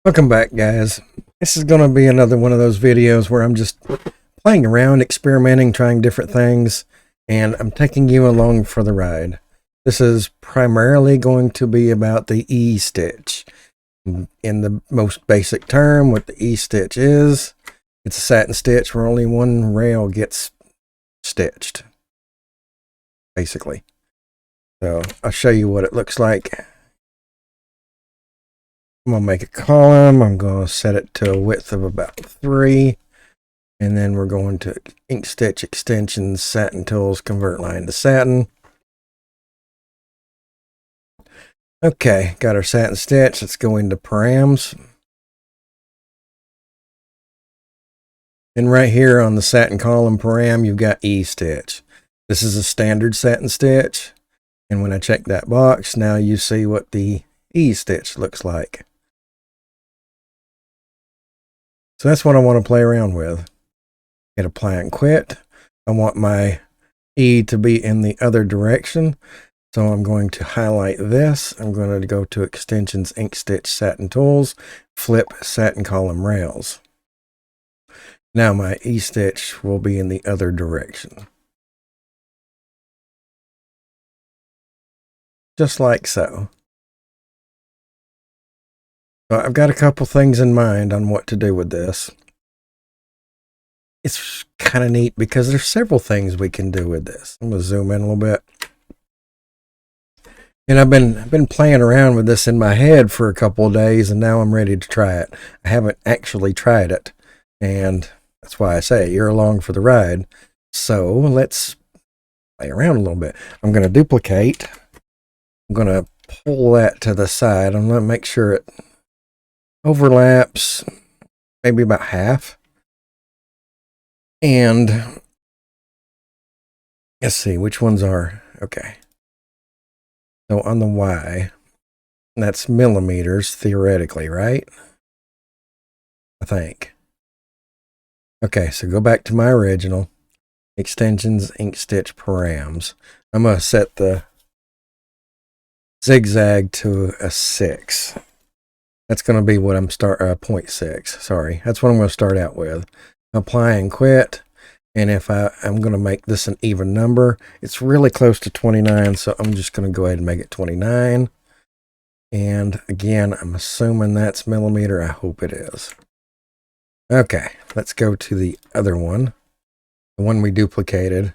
Welcome back, guys. This is going to be another one of those videos where I'm just playing around, experimenting, trying different things, and I'm taking you along for the ride. This is primarily going to be about the E-stitch. In the most basic term, what the E-stitch is, it's a satin stitch where only one rail gets stitched, basically. So I'll show you what it looks like. I'm going to make a column. I'm going to set it to a width of about 3. And then we're going to Inkstitch extensions, satin tools, convert line to satin. Okay, got our satin stitch. Let's go into params. And right here on the satin column param, you've got E-stitch. This is a standard satin stitch. And when I check that box, now you see what the E-stitch looks like. So that's what I want to play around with. Hit apply and quit. I want my E to be in the other direction. So I'm going to highlight this. I'm going to go to extensions, Inkstitch, satin tools, flip satin column rails. Now my E-stitch will be in the other direction. Just like so. So I've got a couple things in mind on what to do with this. It's kind of neat because there's several things we can do with this. I'm going to zoom in a little bit. And I've been playing around with this in my head for a couple of days, and now I'm ready to try it. I haven't actually tried it, and that's why I say you're along for the ride. So let's play around a little bit. I'm going to duplicate. I'm going to pull that to the side. I'm going to make sure it overlaps maybe about half. And let's see which ones are okay. So on the Y, that's millimeters theoretically, right? I think. Okay, so go back to my original extensions, Inkstitch params. I'm going to set the zigzag to a 6. That's going to be what I'm 0.6. Sorry, that's what I'm going to start out with. Apply and quit. And if I'm going to make this an even number, it's really close to 29, so I'm just going to go ahead and make it 29. And again, I'm assuming that's millimeter. I hope it is. Okay, let's go to the other one, the one we duplicated.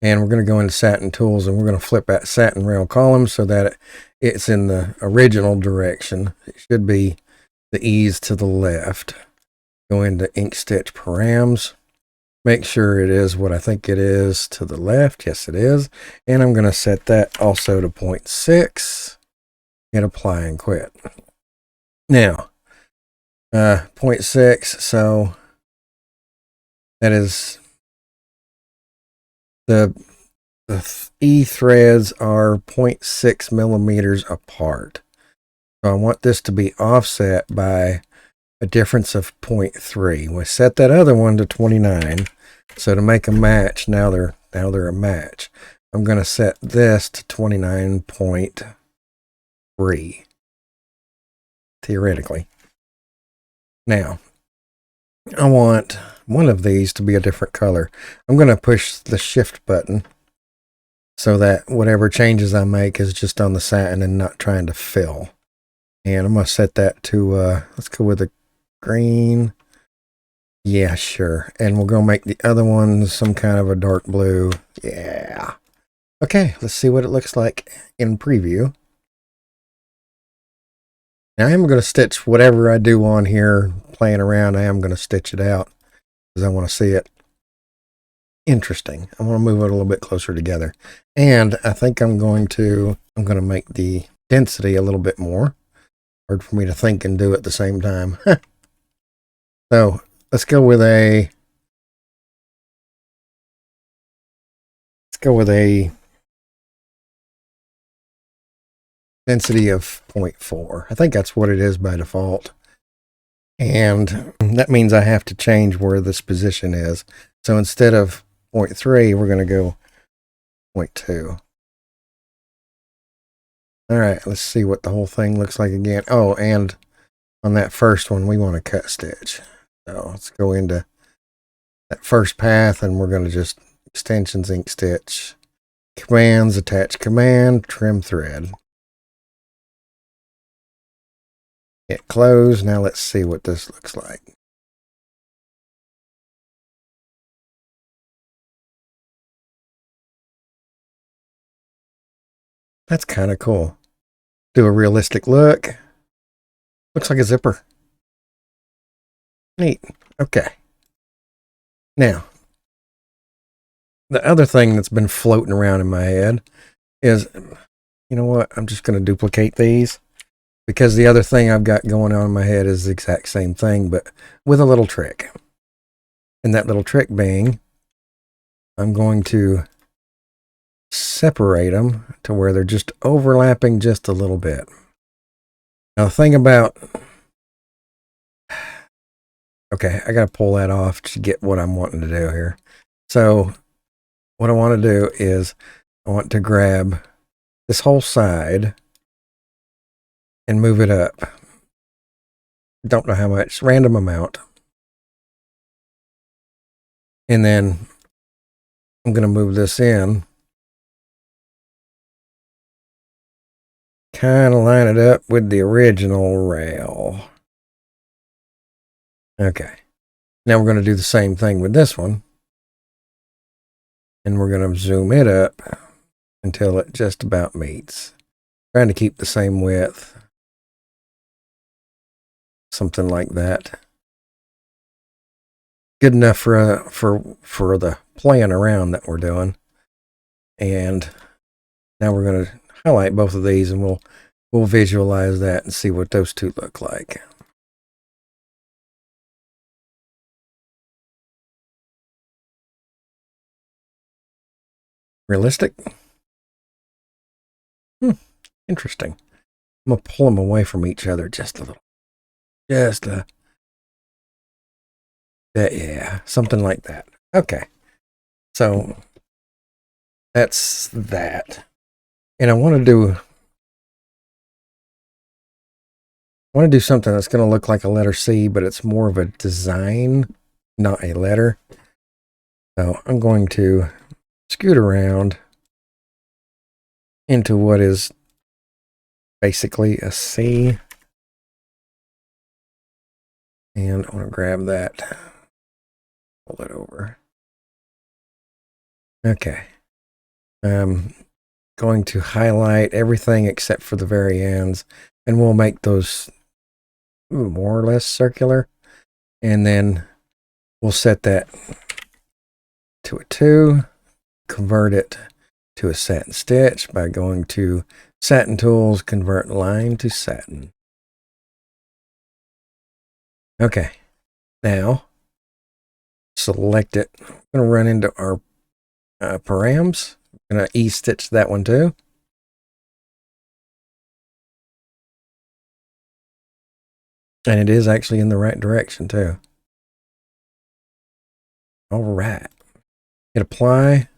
And we're going to go into satin tools, and we're going to flip that satin rail column so that it's in the original direction. It should be the E's to the left. Go into Inkstitch params. Make sure it is what I think it is to the left. Yes, it is. And I'm going to set that also to 0.6. Hit apply and quit. Now, 0.6. So that is the E threads are 0.6 millimeters apart. So I want this to be offset by a difference of 0.3. We set that other one to 29. So to make a match, now they're a match. I'm going to set this to 29.3. Theoretically. Now, I want one of these to be a different color. I'm going to push the shift button so that whatever changes I make is just on the satin and not trying to fill. And I'm going to set that to, let's go with a green. Yeah, sure. And we're going to make the other one some kind of a dark blue. Yeah. Okay, let's see what it looks like in preview. Now I am going to stitch whatever I do on here, playing around. I am going to stitch it out because I want to see it interesting. I want to move it a little bit closer together. And I think I'm going to make the density a little bit more. Hard for me to think and do it at the same time. So let's go with a density of 0.4. I think that's what it is by default. And that means I have to change where this position is. So instead of 0.3, we're going to go 0.2. All right, let's see what the whole thing looks like again. Oh, and on that first one, we want to cut stitch. So let's go into that first path, and we're going to just extensions, Inkstitch, commands, attach command, trim thread. Hit close. Now let's see what this looks like. That's kind of cool. Do a realistic look. Looks like a zipper. Neat. Okay. Now, the other thing that's been floating around in my head is, you know what? I'm just going to duplicate these, because the other thing I've got going on in my head is the exact same thing, but with a little trick. And that little trick being, I'm going to separate them to where they're just overlapping just a little bit. Now, the thing about, okay, I got to pull that off to get what I'm wanting to do here. So what I want to do is I want to grab this whole side and move it up. Don't know how much, random amount. And then I'm going to move this in. Kind of line it up with the original rail. Okay. Now we're going to do the same thing with this one. And we're going to zoom it up until it just about meets. Trying to keep the same width. Something like that. Good enough for the playing around that we're doing. And now we're going to highlight both of these, and we'll visualize that and see what those two look like. Realistic? Interesting. I'm going to pull them away from each other just a little. Just a... yeah, something like that. Okay. So that's that. And I want to do something that's going to look like a letter C, but it's more of a design, not a letter. So I'm going to scoot around into what is basically a C. And I want to grab that, pull it over. Okay. I'm going to highlight everything except for the very ends, and we'll make those more or less circular. And then we'll set that to a 2, convert it to a satin stitch by going to Satin Tools, convert line to satin. Okay, now select it. I'm going to run into our params. I'm going to E-stitch that one too. And it is actually in the right direction too. All right. Hit apply.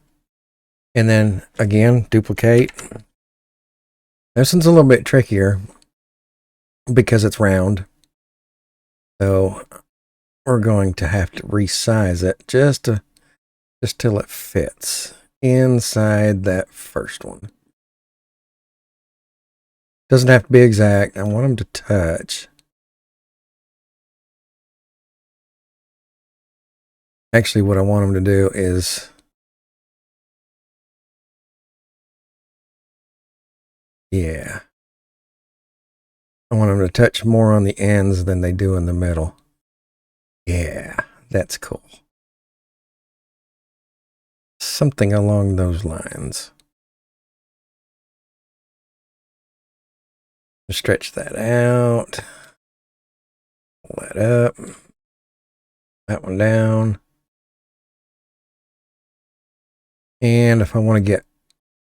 And then again, duplicate. This one's a little bit trickier because it's round. So we're going to have to resize it just till it fits inside that first one. Doesn't have to be exact. I want them to touch. Actually, what I want them to do is, yeah, I want them to touch more on the ends than they do in the middle. Yeah, that's cool. Something along those lines. Stretch that out. Pull that up. That one down. And if I want to get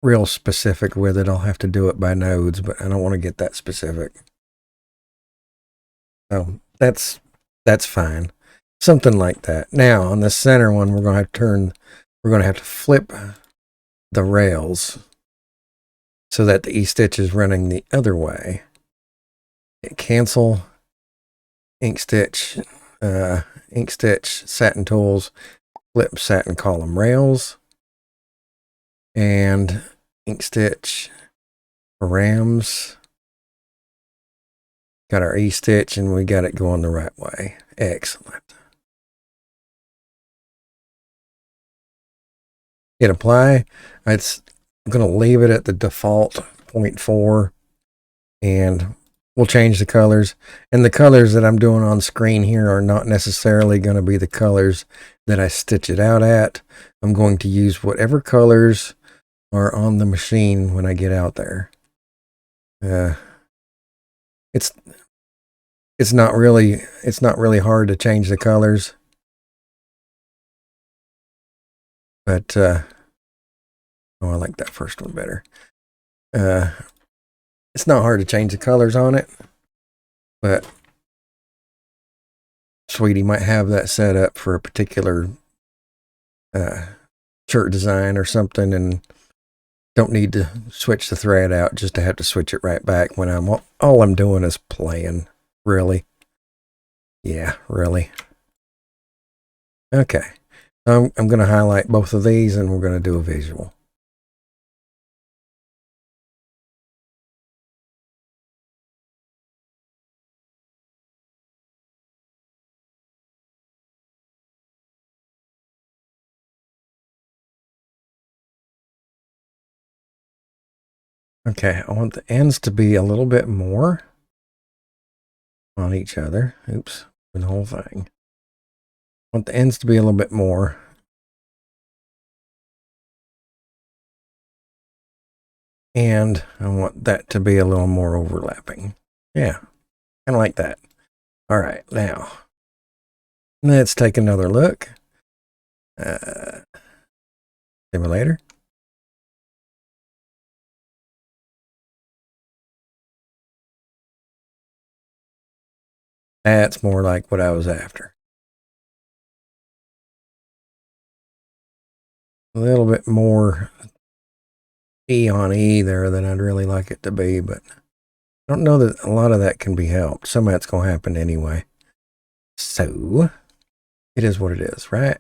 real specific with it, I'll have to do it by nodes, but I don't want to get that specific. So that's fine. Something like that. Now on the center one, we're going to have to flip the rails so that the E-stitch is running the other way. Hit cancel, Inkstitch, Inkstitch satin tools, flip satin column rails, and Inkstitch params. Got our E-stitch and we got it going the right way. Excellent. Hit apply. I'm going to leave it at the default 0.4 and we'll change the colors. And the colors that I'm doing on screen here are not necessarily going to be the colors that I stitch it out at. I'm going to use whatever colors are on the machine when I get out there. It's not really hard to change the colors, but I like that first one better. It's not hard to change the colors on it, but Sweetie might have that set up for a particular shirt design or something, and don't need to switch the thread out just to have to switch it right back when all I'm doing is playing. Really? Yeah, really. Okay. I'm going to highlight both of these and we're going to do a visual. Okay, I want the ends to be a little bit more on each other. Oops, the whole thing. I want the ends to be a little bit more. And I want that to be a little more overlapping. Yeah, kind of like that. All right, now let's take another look. Simulator. That's more like what I was after. A little bit more E on E there than I'd really like it to be, but I don't know that a lot of that can be helped. Some of that's going to happen anyway. So, it is what it is, right?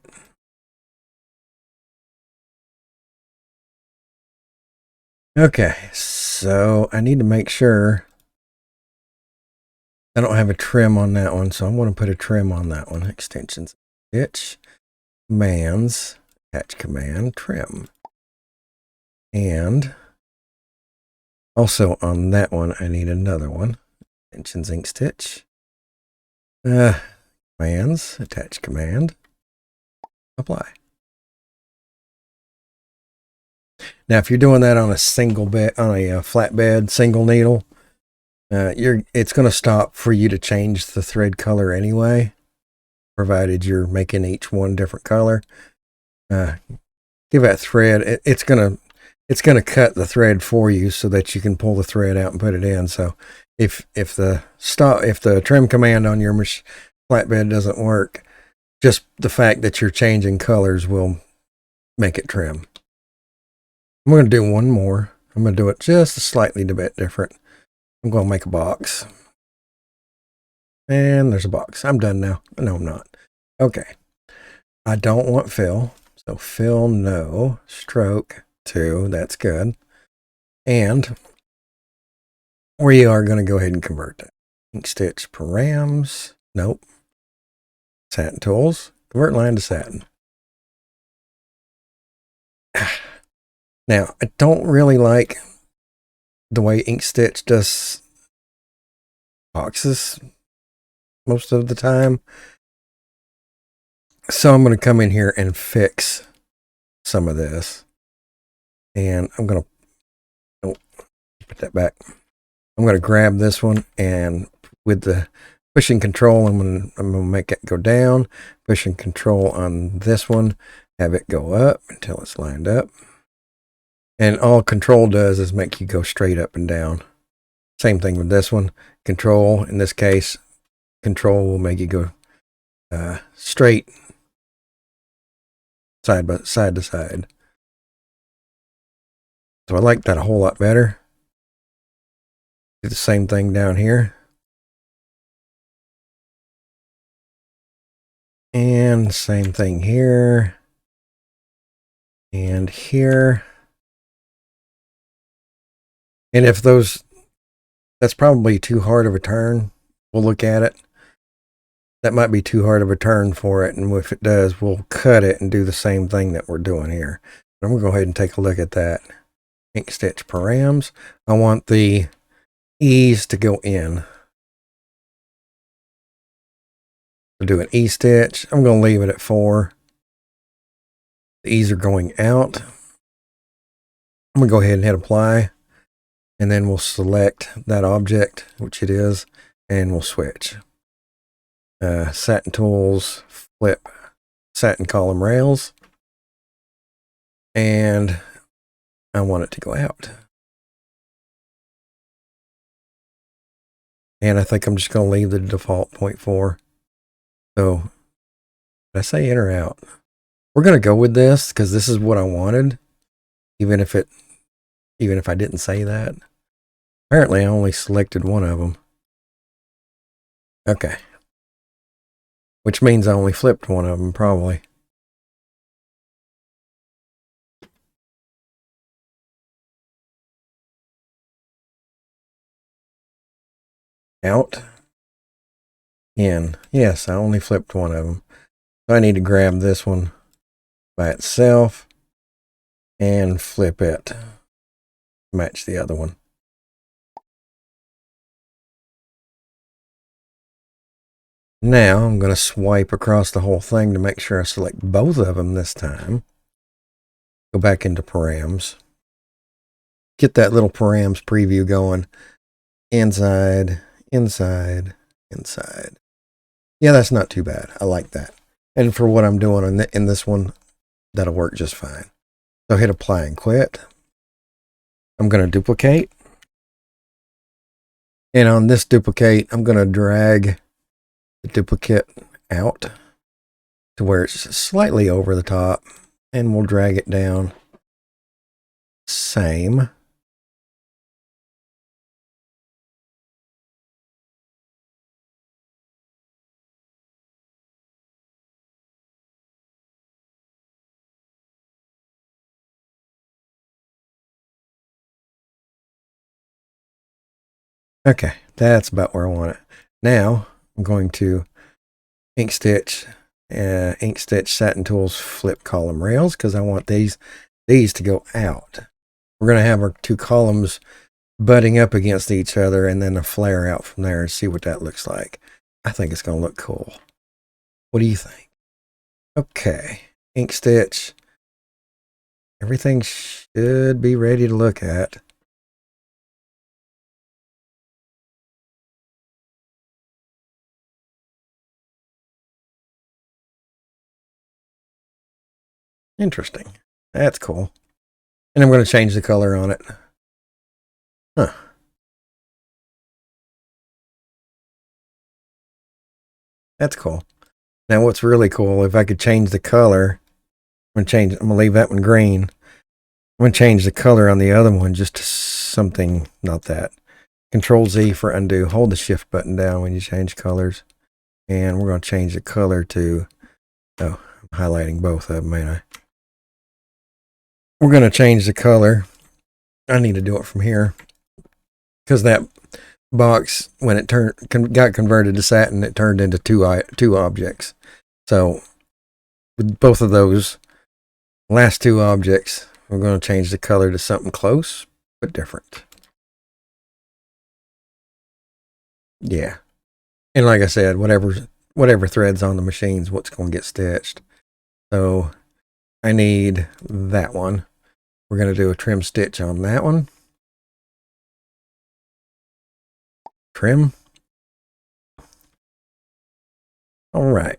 Okay, so I need to make sure I don't have a trim on that one, so I'm going to put a trim on that one. Extensions, stitch, commands, attach command, trim. And also on that one, I need another one. Extensions, Inkstitch, commands, attach command, apply. Now, if you're doing that on a single bed, on a flat bed, single needle, it's going to stop for you to change the thread color anyway, provided you're making each one different color. Give that thread, it's going to cut the thread for you so that you can pull the thread out and put it in. So if the trim command on your flatbed doesn't work, just the fact that you're changing colors will make it trim. I'm going to do one more. I'm going to do it just a slightly bit different. I'm going to make a box. And there's a box. I'm done now. No, I'm not. Okay. I don't want fill. So fill, no. Stroke, 2. That's good. And we are going to go ahead and convert that. Inkstitch params. Nope. Satin tools. Convert line to satin. Now, I don't really like the way Inkstitch does boxes most of the time. So I'm going to come in here and fix some of this. And I'm going to put that back. I'm going to grab this one and with the pushing control, I'm going to make it go down. Pushing control on this one, have it go up until it's lined up. And all control does is make you go straight up and down. Same thing with this one. Control, in this case, control will make you go straight side to side. So I like that a whole lot better. Do the same thing down here. And same thing here. And here. And if that's probably too hard of a turn. We'll look at it. That might be too hard of a turn for it. And if it does, we'll cut it and do the same thing that we're doing here. I'm going to go ahead and take a look at that. Inkstitch params. I want the E's to go in. I'll do an E stitch. I'm going to leave it at 4. The E's are going out. I'm going to go ahead and hit apply. And then we'll select that object, which it is, and we'll switch. Satin tools, flip satin column rails. And I want it to go out. And I think I'm just going to leave the default 0.4. So, did I say in or out? We're going to go with this because this is what I wanted, even if I didn't say that. Apparently, I only selected one of them. Okay. Which means I only flipped one of them, probably. Out. In. Yes, I only flipped one of them. So I need to grab this one by itself and flip it. Match the other one. Now I'm going to swipe across the whole thing to make sure I select both of them this time. Go back into params. Get that little params preview going. Inside, inside, inside. Yeah, that's not too bad. I like that. And for what I'm doing in this one, that'll work just fine. So hit apply and quit. I'm going to duplicate. And on this duplicate, I'm going to drag the duplicate out to where it's slightly over the top. And we'll drag it down. Same. Okay, that's about where I want it. Now I'm going to Inkstitch Satin Tools flip column rails because I want these to go out. We're going to have our two columns butting up against each other and then a flare out from there and see what that looks like. I think it's going to look cool. What do you think? Okay, Inkstitch. Everything should be ready to look at. Interesting. That's cool. And I'm going to change the color on it. Huh. That's cool. Now what's really cool, if I could change the color, I'm going to leave that one green. I'm going to change the color on the other one just to something, not that. Control Z for undo. Hold the shift button down when you change colors. And we're going to change the color to, I'm highlighting both of them, ain't I? We're going to change the color. I need to do it from here because that box, when it got converted to satin, it turned into two objects. So with both of those last two objects, we're going to change the color to something close but different. Yeah. And like I said, whatever thread's on the machine's what's going to get stitched. So I need that one. We're going to do a trim stitch on that one. Trim. All right.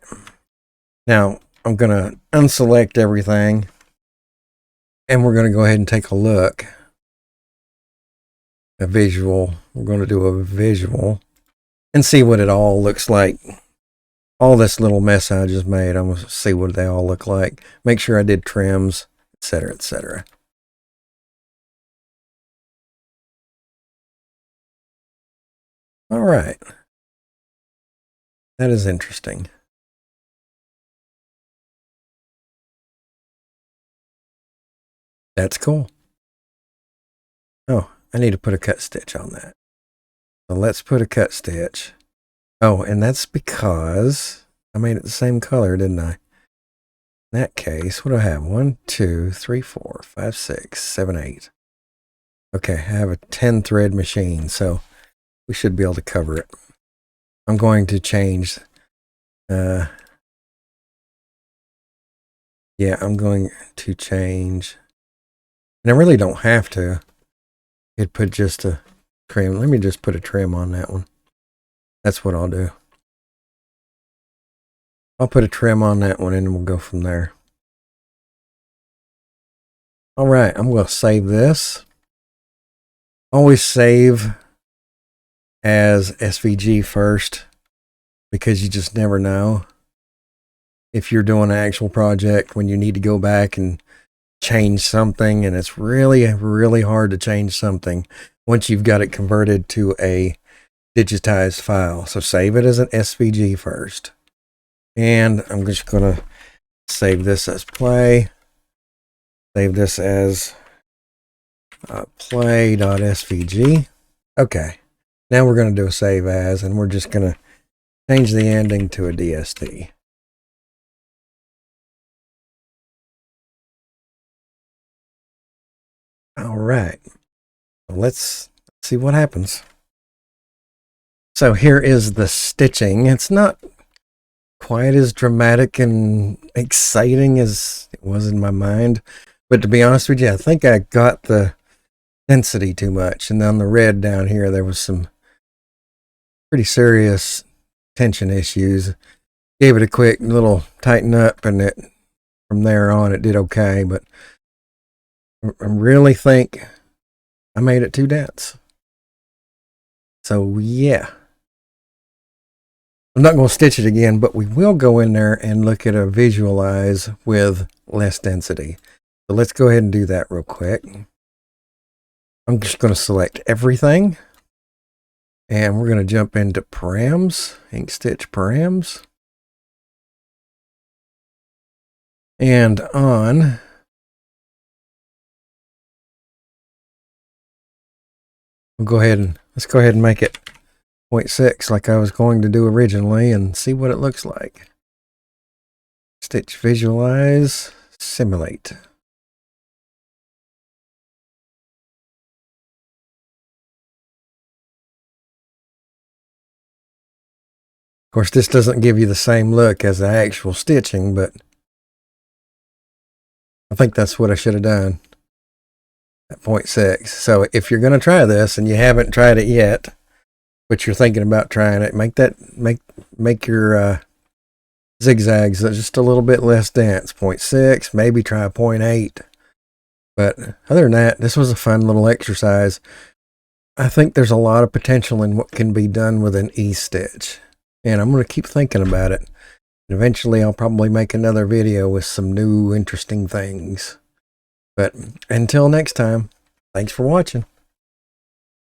Now I'm going to unselect everything and we're going to go ahead and take a look. A visual. We're going to do a visual and see what it all looks like. All this little mess I just made, I'm going to see what they all look like. Make sure I did trims, etc., etc. All right. That is interesting. That's cool. Oh, I need to put a cut stitch on that. So let's put a cut stitch. Oh, and that's because I made it the same color, didn't I? In that case, what do I have? 1, 2, 3, 4, 5, 6, 7, 8. Okay, I have a 10 thread machine, so we should be able to cover it. I'm going to change, yeah, I'm going to change, and I really don't have to. I'd put just a trim. Let me just put a trim on that one. That's what I'll do. I'll put a trim on that one and we'll go from there. All right, I'm going to save this. Always save as SVG first, because you just never know if you're doing an actual project when you need to go back and change something, and it's really, really hard to change something once you've got it converted to a digitized file. So save it as an SVG first. And I'm just going to save this as play. Save this as play.svg. Okay. Now we're going to do a save as, and we're just going to change the ending to a DST. All right. Let's see what happens. So here is the stitching. It's not quite as dramatic and exciting as it was in my mind, but to be honest with you, I think I got the density too much, and on the red down here there was some pretty serious tension issues. Gave it a quick little tighten up, and it from there on it did okay, but I really think I made it too dense. So yeah, I'm not going to stitch it again, but we will go in there and look at a visualize with less density. So let's go ahead and do that real quick. I'm just going to select everything, and we're going to jump into params, Inkstitch params, and on let's go ahead and make it 0.6 like I was going to do originally, and see what it looks like. Stitch, visualize, simulate. Of course, this doesn't give you the same look as the actual stitching, but I think that's what I should have done at 0.6. So if you're going to try this and you haven't tried it yet, but you're thinking about trying it, make your zigzags just a little bit less dense, 0.6, maybe try 0.8. But other than that, this was a fun little exercise. I think there's a lot of potential in what can be done with an E-stitch, and I'm going to keep thinking about it. And eventually I'll probably make another video with some new interesting things. But until next time, thanks for watching.